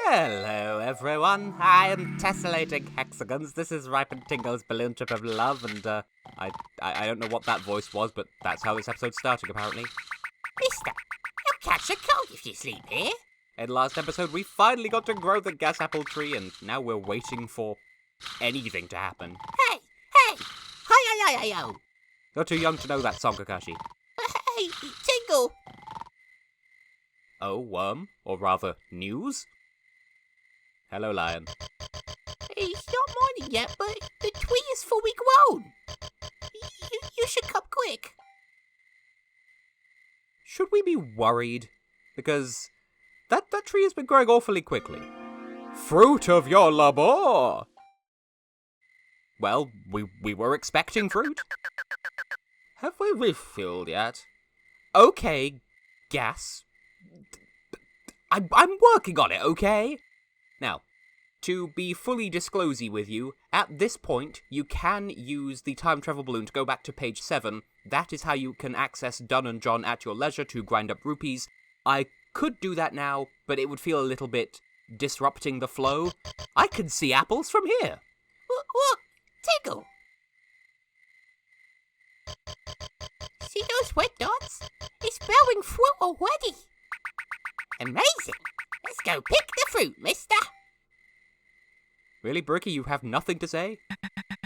Hello, everyone. I am Tessellating Hexagons. This is Ripened Tingle's balloon trip of love, and I don't know what that voice was, but that's how this episode's starting, apparently. Mister, you'll catch a cold if you sleep here. In last episode, we finally got to grow the gas apple tree, and now we're waiting for anything to happen. Hey! Hi-yo-yo-yo-yo! You're too young to know that song, Kakashi. Hey, Tingle! Oh, or rather, news? Hello, Lion. It's not morning yet, but the tree is fully grown. You should come quick. Should we be worried? Because that tree has been growing awfully quickly. Fruit of your labor! Well, we were expecting fruit. Have we refilled yet? Okay, gas. I'm working on it, okay? Now, to be fully disclosey with you, at this point, you can use the time travel balloon to go back to page 7. That is how you can access Dunn and John at your leisure to grind up rupees. I could do that now, but it would feel a little bit disrupting the flow. I can see apples from here. Look, Tingle. See those red dots? It's bearing fruit already. Amazing. Let's go pick the fruit, mister. Really, Bricky, you have nothing to say?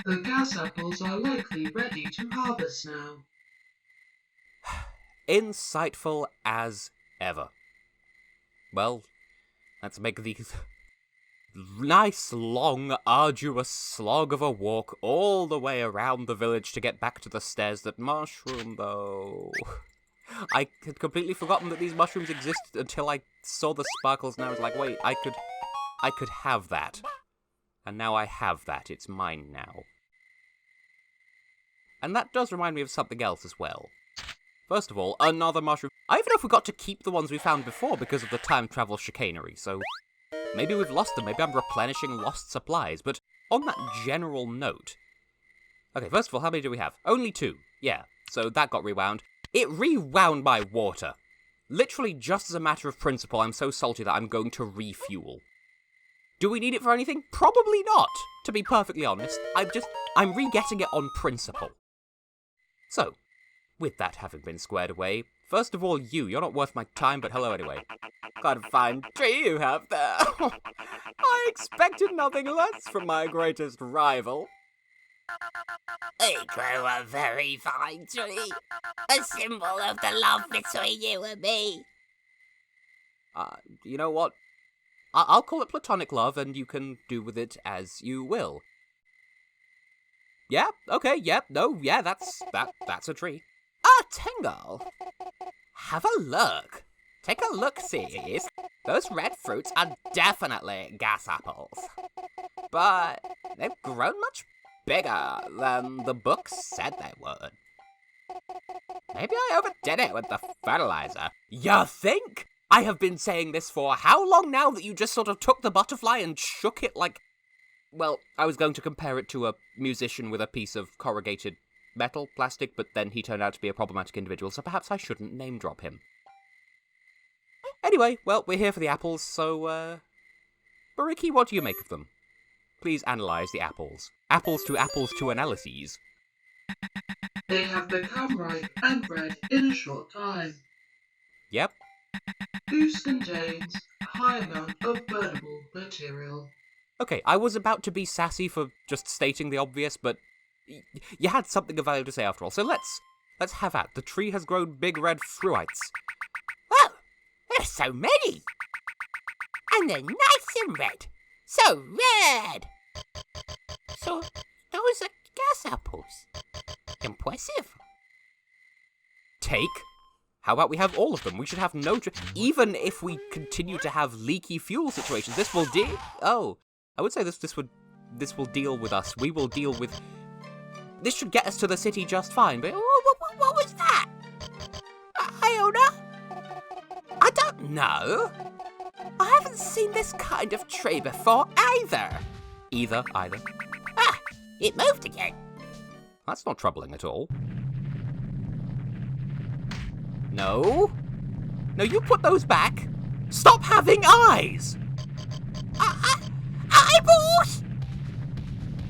The gas apples are likely ready to harvest now. Insightful as ever. Well, let's make the nice, long, arduous slog of a walk all the way around the village to get back to the stairs that mushroom, though. I had completely forgotten that these mushrooms existed until I saw the sparkles, and I was like, wait, I could have that. And now I have that. It's mine now. And that does remind me of something else as well. First of all, another mushroom. I even know if we got to keep the ones we found before because of the time travel chicanery, so maybe we've lost them. Maybe I'm replenishing lost supplies. But on that general note... Okay, first of all, how many do we have? Only 2. Yeah, so that got rewound. It rewound my water. Literally, just as a matter of principle, I'm so salty that I'm going to refuel. Do we need it for anything? Probably not, to be perfectly honest. I'm re-getting it on principle. So, with that having been squared away, first of all, you're not worth my time, but hello anyway. What a fine tree you have there. I expected nothing less from my greatest rival. We grow a very fine tree, a symbol of the love between you and me. You know what? I'll call it platonic love, and you can do with it as you will. Yeah, okay, yeah, no, yeah, that's a tree. Tingle! Have a look. Take a look-see. Those red fruits are definitely gas apples. But they've grown much bigger than the book said they would. Maybe I overdid it with the fertilizer. You think? I have been saying this for how long now that you just sort of took the butterfly and shook it like... Well, I was going to compare it to a musician with a piece of corrugated metal, plastic, but then he turned out to be a problematic individual, so perhaps I shouldn't name drop him. Anyway, well, we're here for the apples, so, Bariki, what do you make of them? Please analyse the apples. Apples to analyses. They have become ripe and red in a short time. Yep. Juice contains a high amount of burnable material. Okay, I was about to be sassy for just stating the obvious, but you had something of value to say after all, so let's have at. The tree has grown big red fruites. Oh, there's so many! And they're nice and red. So red! So, those are gas apples. Impressive. Take? How about we have all of them? We should have no... Even if we continue to have leaky fuel situations, this will deal... Oh, I would say this will deal with us. We will deal with... This should get us to the city just fine, but... What was that? Iona? I don't know. I haven't seen this kind of tree before either. Either. Ah, it moved again. That's not troubling at all. No, you put those back. Stop having eyes! eyeballs!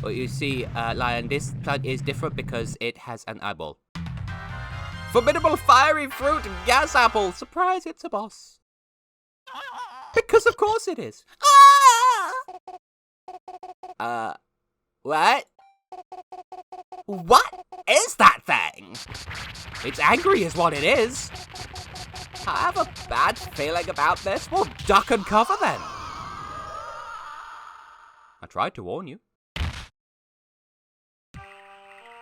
Well, you see, Lion, this plant is different because it has an eyeball. Formidable fiery fruit gas apple. Surprise, it's a boss. Because of course it is. What? What is that thing? It's angry is what it is. I have a bad feeling about this. We'll duck and cover then. I tried to warn you.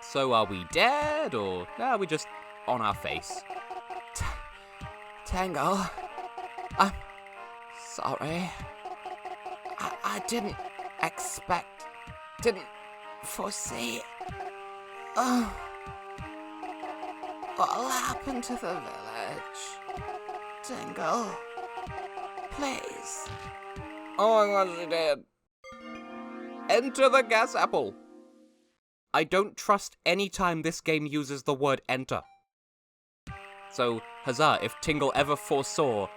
So are we dead, or are we just on our face? Tingle, I'm sorry. I didn't foresee. Oh, what'll happen to the village? Tingle, please. Oh my gosh, she did. Enter the gas apple. I don't trust any time this game uses the word enter. So, huzzah, if Tingle ever foresaw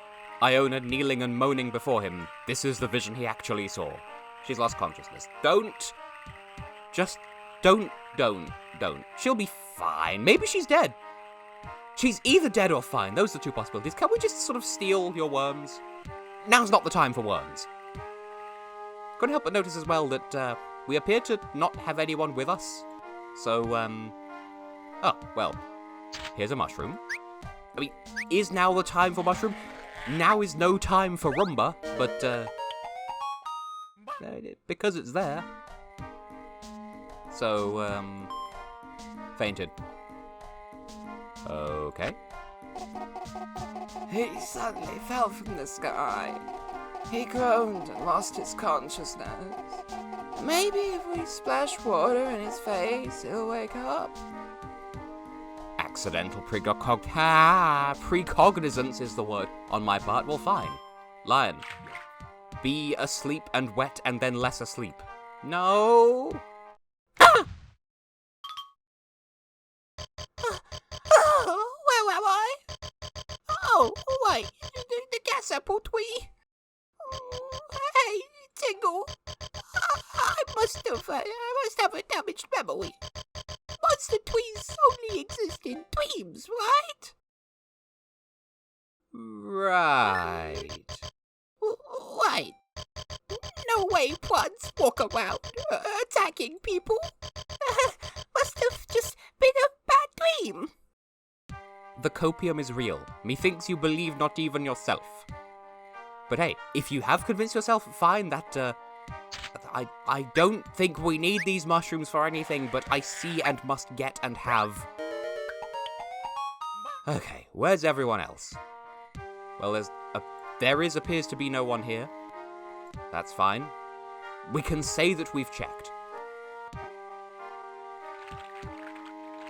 Iona kneeling and moaning before him, this is the vision he actually saw. She's lost consciousness. Don't. She'll be fine. Maybe she's dead. She's either dead or fine. Those are the two possibilities. Can we just sort of steal your worms? Now's not the time for worms. Couldn't help but notice as well that we appear to not have anyone with us. So, oh, well, here's a mushroom. I mean, is now the time for mushroom? Now is no time for rumba, but, because it's there. So, fainted. Okay. He suddenly fell from the sky. He groaned and lost his consciousness. Maybe if we splash water in his face, he'll wake up. Accidental precognizance is the word on my part. Well, fine. Lion. Be asleep and wet and then less asleep. No. Ah! Where am I? Oh, wait, the gas apple twee. Hey, Tingle. I must have a damaged memory. Monster twees only exist in dreams, right? Right. Right. No way plants walk around attacking people. Must have just been a bad dream. The copium is real. Methinks you believe not even yourself. But hey, if you have convinced yourself, fine, that, I don't think we need these mushrooms for anything, but I see and must get and have. Okay, where's everyone else? Well, there appears to be no one here. That's fine. We can say that we've checked.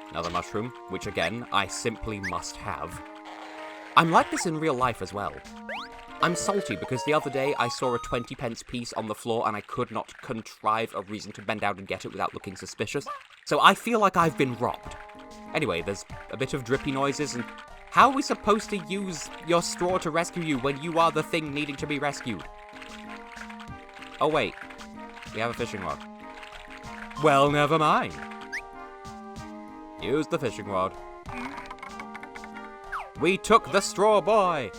Another mushroom, which again, I simply must have. I'm like this in real life as well. I'm salty because the other day I saw a 20p piece on the floor and I could not contrive a reason to bend down and get it without looking suspicious. So I feel like I've been robbed. Anyway, there's a bit of drippy noises, and how are we supposed to use your straw to rescue you when you are the thing needing to be rescued? Oh wait, we have a fishing rod. Well, never mind. Use the fishing rod. We took the straw boy!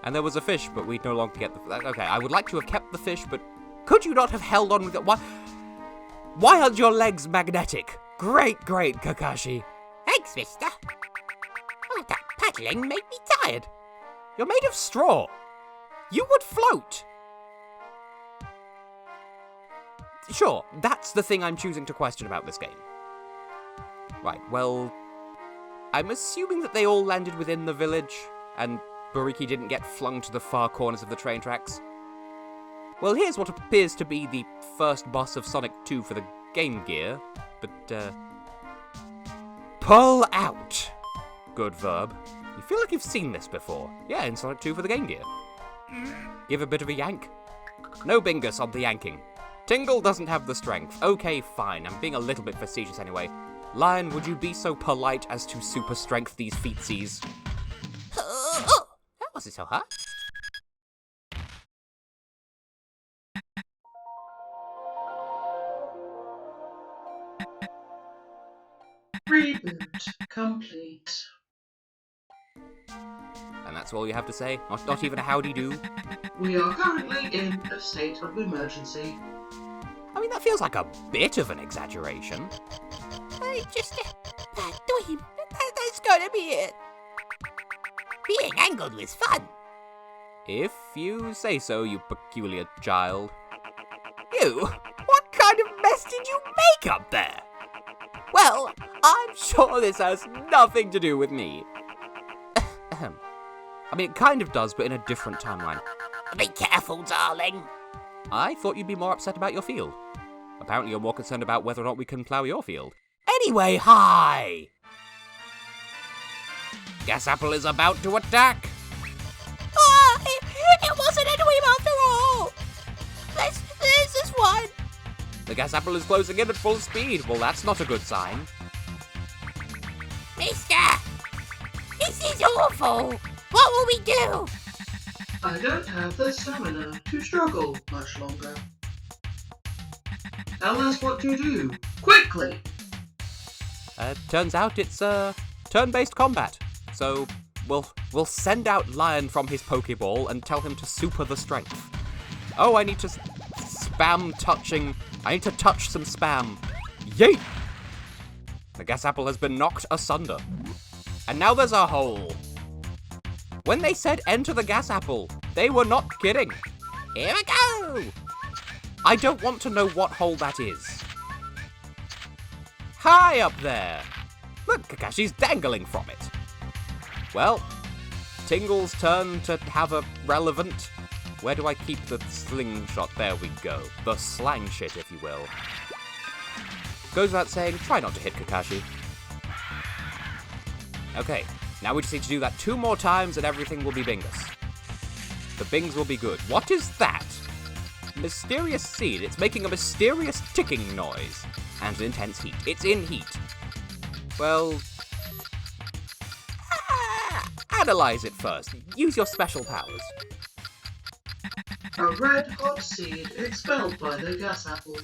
And there was a fish, but we'd no longer get the... Okay, I would like to have kept the fish, but could you not have held on with it? Why aren't your legs magnetic? Great, Kakashi. Thanks, mister. Oh, that paddling made me tired. You're made of straw. You would float. Sure, that's the thing I'm choosing to question about this game. Right, well... I'm assuming that they all landed within the village, and Bariki didn't get flung to the far corners of the train tracks. Well, here's what appears to be the first boss of Sonic 2 for the Game Gear, but, pull out! Good verb. You feel like you've seen this before. Yeah, in Sonic 2 for the Game Gear. Give a bit of a yank. No bingus on the yanking. Tingle doesn't have the strength. Okay, fine. I'm being a little bit facetious anyway. Lion, would you be so polite as to super strength these feetsies? That wasn't so hard. Reboot complete. And that's all you have to say? Not even a howdy-do? We are currently in a state of emergency. I mean, that feels like a bit of an exaggeration. Just that dream. That's gotta be it. Being angled was fun. If you say so, you peculiar child. You? What kind of mess did you make up there? Well, I'm sure this has nothing to do with me. I mean, it kind of does, but in a different timeline. Be careful, darling. I thought you'd be more upset about your field. Apparently you're more concerned about whether or not we can plough your field. Anyway, hi! Gas Apple is about to attack! It wasn't a dream after all! There's this one! The Gas Apple is closing in at full speed. Well, that's not a good sign. Mister! This is awful! What will we do? I don't have the stamina to struggle much longer. Tell us what to do, quickly! Turns out it's, turn-based combat. So, we'll send out Lion from his Pokeball and tell him to super the strength. Oh, I need to I need to touch some spam. Yeet! The Gas Apple has been knocked asunder. And now there's a hole. When they said enter the Gas Apple, they were not kidding. Here we go! I don't want to know what hole that is. Hi up there! Look, Kakashi's dangling from it. Well, Tingle's turn to have a relevant... Where do I keep the slingshot? There we go. The slang shit, if you will. Goes without saying, try not to hit Kakashi. Okay, now we just need to do that 2 more times and everything will be bingus. The bings will be good. What is that? Mysterious seed. It's making a mysterious ticking noise. And an intense heat. It's in heat. Well... analyze it first. Use your special powers. A red-hot seed expelled by the Gas Apple.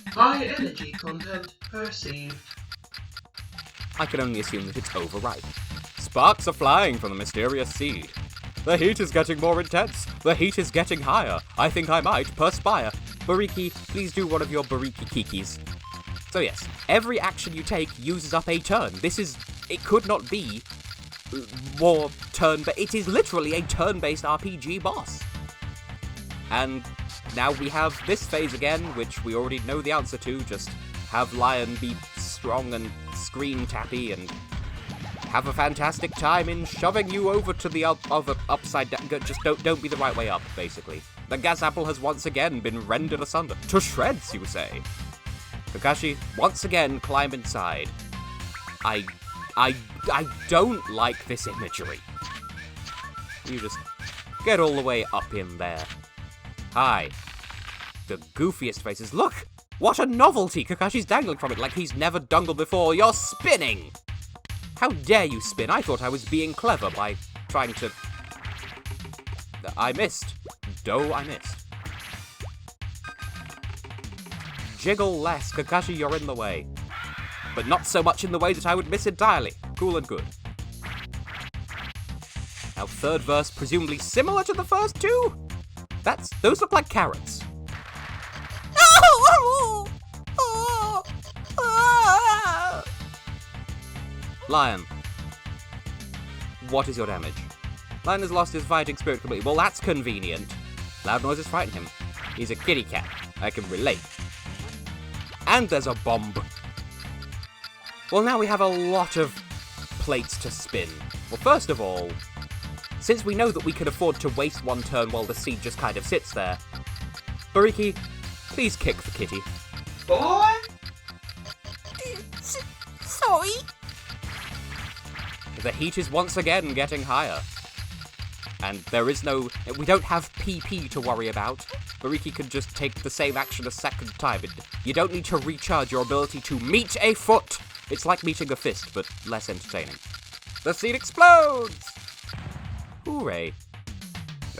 High energy content perceived. I can only assume that it's overripe. Sparks are flying from the mysterious seed. The heat is getting more intense. The heat is getting higher. I think I might perspire. Bariki, please do one of your Bariki Kikis. So yes, every action you take uses up a turn. It could not be more but it is literally a turn-based RPG boss. And now we have this phase again, which we already know the answer to. Just have Lion be strong and screen tappy and have a fantastic time in shoving you over to the other upside down. Just don't be the right way up, basically. The Gas Apple has once again been rendered asunder. To shreds, you say? Kakashi, once again, climb inside. I don't like this imagery. You just get all the way up in there. Hi. The goofiest faces. Look! What a novelty! Kakashi's dangling from it like he's never dangled before. You're spinning! How dare you spin? I thought I was being clever by trying to... I missed. I missed. Jiggle less. Kakashi, you're in the way. But not so much in the way that I would miss entirely. Cool and good. Now, third verse, presumably similar to the first 2? Those look like carrots. Lion. What is your damage? Lion has lost his fighting spirit completely. Well, that's convenient. Loud noises frighten him. He's a kitty cat. I can relate. And there's a bomb. Well, now we have a lot of plates to spin. Well, first of all, since we know that we can afford to waste 1 turn while the seed just kind of sits there, Bariki, please kick the kitty. Boy! Sorry? The heat is once again getting higher. And we don't have PP to worry about. Bariki can just take the same action a second time. You don't need to recharge your ability to meet a foot. It's like meeting a fist, but less entertaining. The seed explodes! Hooray.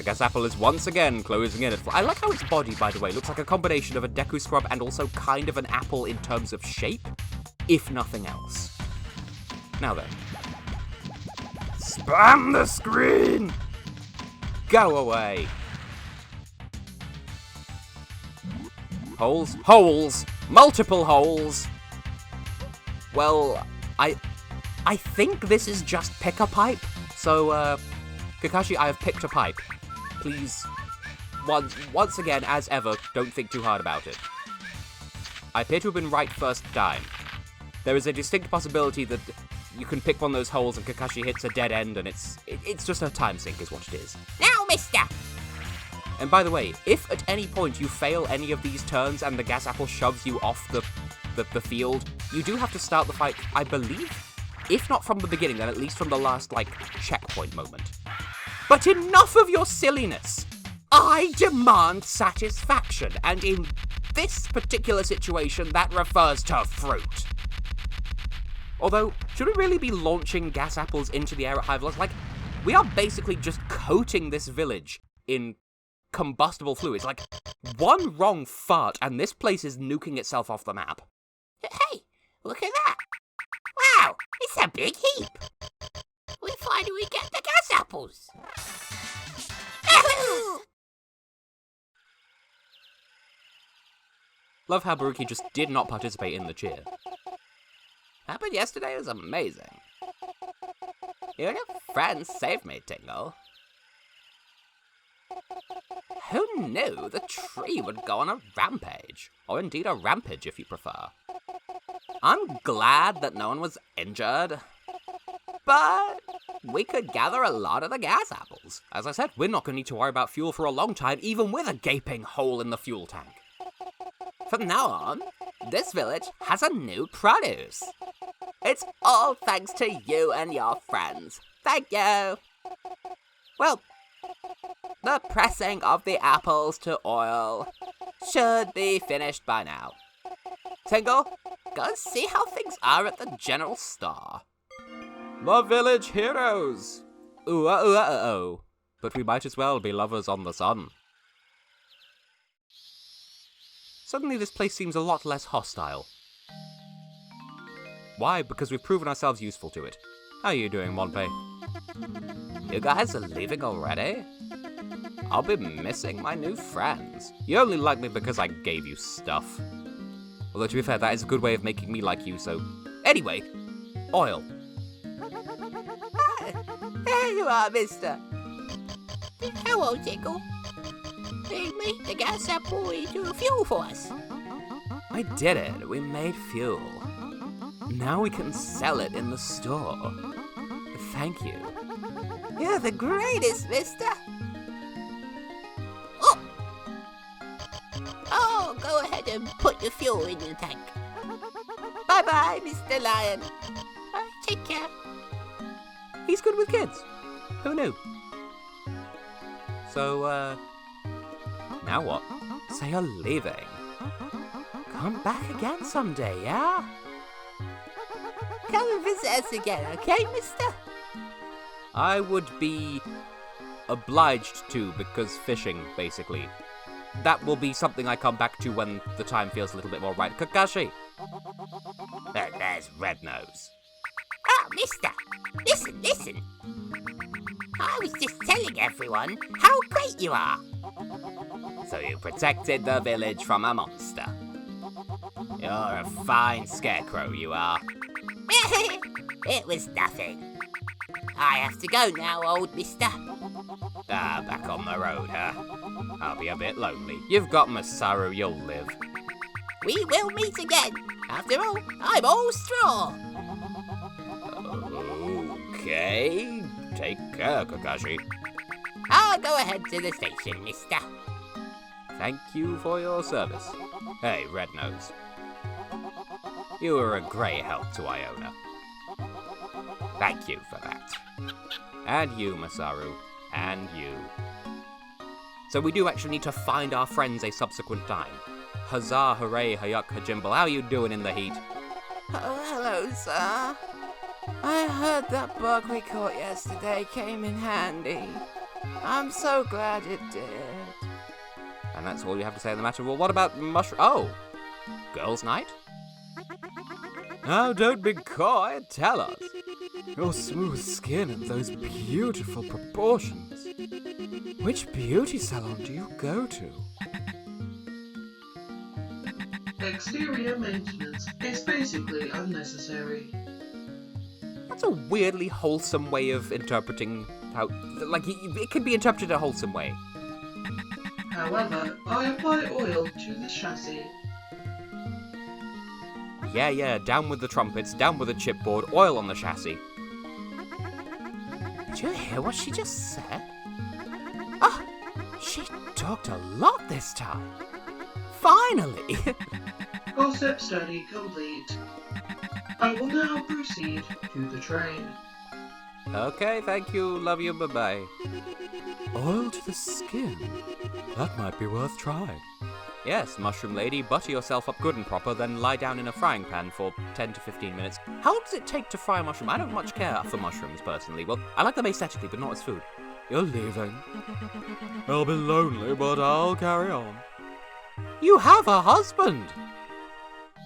The gas apple is once again closing in. I like how its body, by the way, looks like a combination of a Deku Scrub and also kind of an apple in terms of shape, if nothing else. Now then. Spam the screen! Go away! Holes? Holes! Multiple holes! Well, I think this is just pick a pipe. So, Kakashi, I have picked a pipe. Please, once again, as ever, don't think too hard about it. I appear to have been right first time. There is a distinct possibility that you can pick one of those holes and Kakashi hits a dead end and it's just a time sink is what it is. Now, mister! And by the way, if at any point you fail any of these turns and the gas apple shoves you off the field, you do have to start the fight, I believe, if not from the beginning, then at least from the last, checkpoint moment. But enough of your silliness! I demand satisfaction, and in this particular situation, that refers to fruit. Although, should we really be launching gas apples into the air at high velocity? We are basically just coating this village in combustible fluids. One wrong fart, and this place is nuking itself off the map. Hey, look at that! Wow, it's a big heap! We finally get the gas apples! Love how Baruki just did not participate in the cheer. Happened yesterday was amazing. You and your friends saved me, Tingle. Who knew the tree would go on a rampage? Or indeed a rampage, if you prefer. I'm glad that no one was injured. But we could gather a lot of the gas apples. As I said, we're not going to need to worry about fuel for a long time, even with a gaping hole in the fuel tank. From now on, this village has a new produce. It's all thanks to you and your friends. Thank you. Well, the pressing of the apples to oil should be finished by now. Tingle, go see how things are at the general store. The village heroes! Ooh-oh. But we might as well be lovers on the sun. Suddenly this place seems a lot less hostile. Why? Because we've proven ourselves useful to it. How are you doing, Monpei? You guys are leaving already? I'll be missing my new friends. You only like me because I gave you stuff. Although to be fair, that is a good way of making me like you, so... Anyway, oil. There you are, mister. Hello, Tingle. They made the gas apple into fuel for us. I did it. We made fuel. Now we can sell it in the store. Thank you. You're the greatest, mister. Oh, go ahead and put the fuel in the tank. Bye-bye, Mr. Lion. Take care. He's good with kids. Who knew? So, now what? So you're leaving. Come back again someday, yeah? Come and visit us again, okay, mister? I would be obliged to, because fishing, basically. That will be something I come back to when the time feels a little bit more right. Kakashi! There's Red Nose. Oh, mister, listen. I was just telling everyone how great you are. So you protected the village from a monster. You're a fine scarecrow, you are. It was nothing. I have to go now, old mister. Back on the road, huh? I'll be a bit lonely. You've got Masaru, you'll live. We will meet again. After all, I'm all straw. Okay. Take care, Kakashi. I'll go ahead to the station, mister. Thank you for your service. Hey, Red Nose. You were a great help to Iona. Thank you for that. And you, Masaru. And you. So we do actually need to find our friends a subsequent time. Huzzah, hooray, hayuk, hajimble. How are you doing in the heat? Oh, hello, sir. I heard that bug we caught yesterday came in handy. I'm so glad it did. And that's all you have to say on the matter. Well, what about mushroom? Oh, girls' night? Oh, don't be coy. Tell us. Your smooth skin and those beautiful proportions. Which beauty salon do you go to? Exterior maintenance is basically unnecessary. That's a weirdly wholesome way of interpreting how, like, it can be interpreted a wholesome way. However, I apply oil to the chassis. Yeah, down with the trumpets, down with the chipboard, oil on the chassis. Did you hear what she just said? Ah, she talked a lot this time. Finally! Gossip study complete. I will now proceed to the train. Okay, thank you, love you, bye-bye. Oil to the skin? That might be worth trying. Yes, Mushroom Lady, butter yourself up good and proper, then lie down in a frying pan for 10 to 15 minutes. How long does it take to fry a mushroom? I don't much care for mushrooms, personally. Well, I like them aesthetically, but not as food. You're leaving. I'll be lonely, but I'll carry on. You have a husband!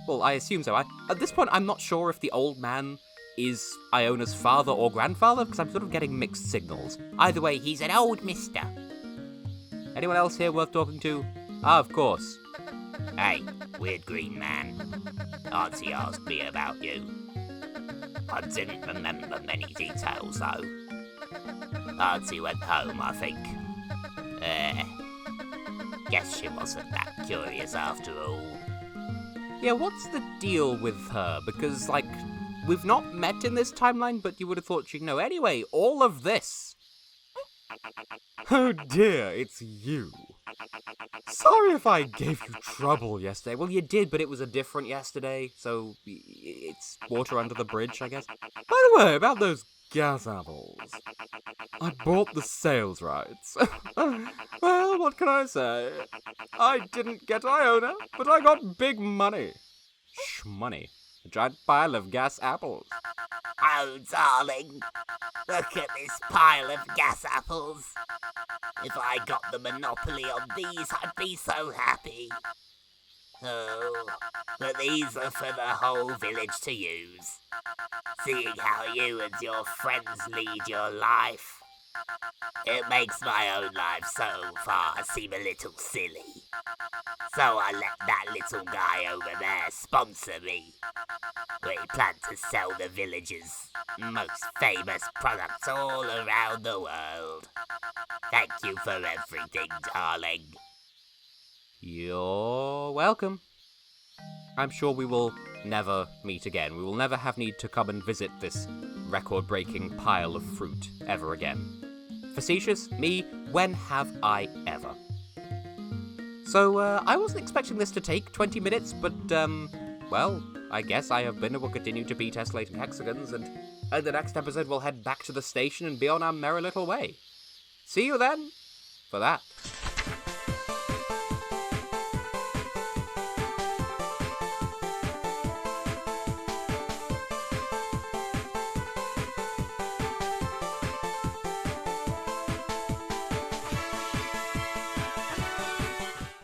Well, I assume so. At this point, I'm not sure if the old man is Iona's father or grandfather, because I'm sort of getting mixed signals. Either way, he's an old mister. Anyone else here worth talking to? Ah, of course. Hey, weird green man. Auntie asked me about you. I didn't remember many details, though. Auntie went home, I think. Guess she wasn't that curious after all. Yeah, what's the deal with her? Because, like, we've not met in this timeline, but you would have thought she'd know. Anyway, all of this. Oh dear, it's you. Sorry if I gave you trouble yesterday. Well, you did, but it was a different yesterday, so it's water under the bridge, I guess. By the way, about those gas apples. I bought the sales rights. Well, what can I say? I didn't get Iona, but I got big money. Shmoney. A giant pile of gas apples. Oh, darling, look at this pile of gas apples. If I got the monopoly on these, I'd be so happy. Oh, but these are for the whole village to use. Seeing how you and your friends lead your life, it makes my own life so far seem a little silly. So I let that little guy over there sponsor me. We plan to sell the village's most famous products all around the world. Thank you for everything, darling. You're welcome. I'm sure we will never meet again. We will never have need to come and visit this record-breaking pile of fruit ever again. Facetious? Me? When have I ever? So, I wasn't expecting this to take 20 minutes, but, well, I guess I have been and will continue to be Tessellating Hexagons, and in the next episode we'll head back to the station and be on our merry little way. See you then, for that.